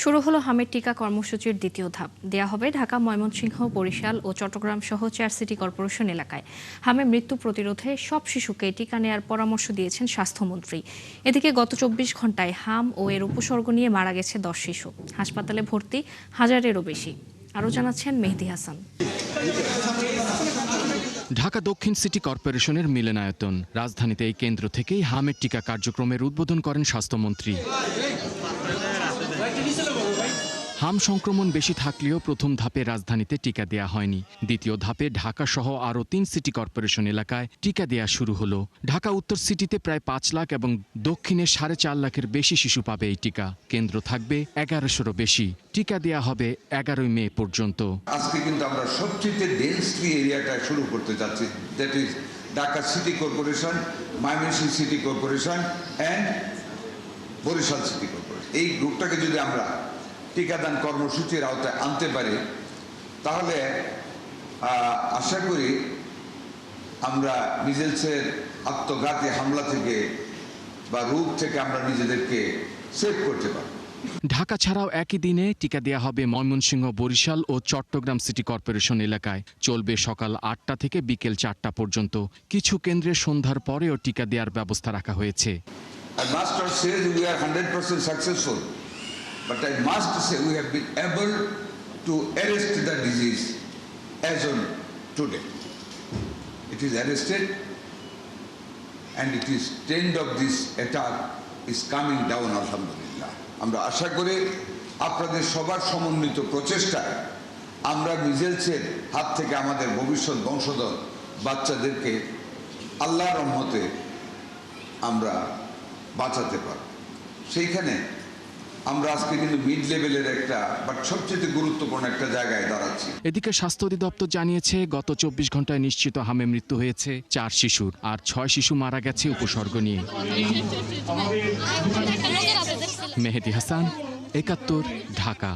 শুরু হলো হামের টিকা কর্মসূচির দ্বিতীয় ধাপ। দেয়া হবে ঢাকা, ময়মনসিংহ, বরিশাল ও চট্টগ্রাম সহ 4 সিটি কর্পোরেশন এলাকায়। হামে মৃত্যু প্রতিরোধে সব শিশুকে টিকা নেয়ার পরামর্শ দিয়েছেন স্বাস্থ্যমন্ত্রী। এদিকে গত 24 ঘন্টায় হাম ও এর উপসর্গ নিয়ে মারা গেছে 10 শিশু। হাসপাতালে ভর্তি 1000-এরও বেশি। আরও জানাচ্ছেন মেহেদী হাসান। ঢাকা দক্ষিণ সিটি কর্পোরেশনের মিলনায়তন। রাজধানীতে এই কেন্দ্র থেকেই হামের টিকা কার্যক্রমের উদ্বোধন করেন স্বাস্থ্যমন্ত্রী। হাম সংক্রমণ বেশি থাকলেও প্রথম ধাপে রাজধানীতে টিকা দেয়া হয়নি। দ্বিতীয় ধাপে ঢাকা সহ আরও 3 সিটি কর্পোরেশন এলাকায় টিকা দেয়া শুরু হলো। ঢাকা উত্তর সিটিতে প্রায় 5 লাখ এবং দক্ষিণে 4.5 লাখের বেশি শিশু পাবে এই টিকা। কেন্দ্র থাকবে 1100-রও বেশি। টিকা দেয়া হবে 11 মে পর্যন্ত। আজকে কিন্তু আমরা সবচেয়ে ডেন্সলি এরিয়াটা শুরু করতে যাচ্ছি, that is Dhaka city corporation, Mymensingh city corporation and Barishal city corporation. এই গ্রুপটাকে যদি আমরা টিকাদান কর্মসূচির আওতায় আনতে পারি তাহলে আশা করি আমরা মিজেলসের আত্মঘাতী হামলা থেকে বা রোগ থেকে আমরা নিজেদেরকে সেভ করতে পারব। ঢাকা ছাড়াও একই দিনে টিকা দেয়া হবে ময়মনসিংহ, বরিশাল ও চট্টগ্রাম সিটি কর্পোরেশন এলাকায়। চলবে সকাল 8টা থেকে বিকেল 4টা পর্যন্ত। কিছু কেন্দ্রে সন্ধ্যার পরেও টিকা দেওয়ার ব্যবস্থা রাখা হয়েছে। I must not say that we are 100% successful, but I must say we have been able to arrest the disease as on today. It is arrested and it is trend of this attack is coming down, alhamdulillah. আমরা আশা করি আপনাদের সবার সমন্বিত প্রচেষ্টায় আমরা মিজেলসের হাত থেকে আমাদের ভবিষ্যৎ বংশধর বাচ্চাদেরকে আল্লাহর রহমতে আমরা বাঁচাতে পারব। সেইখানে আমরা আজকে কিন্তু মিড লেভেলের একটা বাট সবচেয়ে গুরুত্বপূর্ণ একটা জায়গায় দাঁড়াচ্ছি। এদিকে স্বাস্থ্য অধিদপ্তর জানিয়েছে গত 24 ঘন্টায় নিশ্চিত হামে মৃত্যু হয়েছে 4 শিশুর, আর 6 শিশু মারা গেছে উপসর্গ নিয়ে। মেহেদী হাসান, 71, ঢাকা।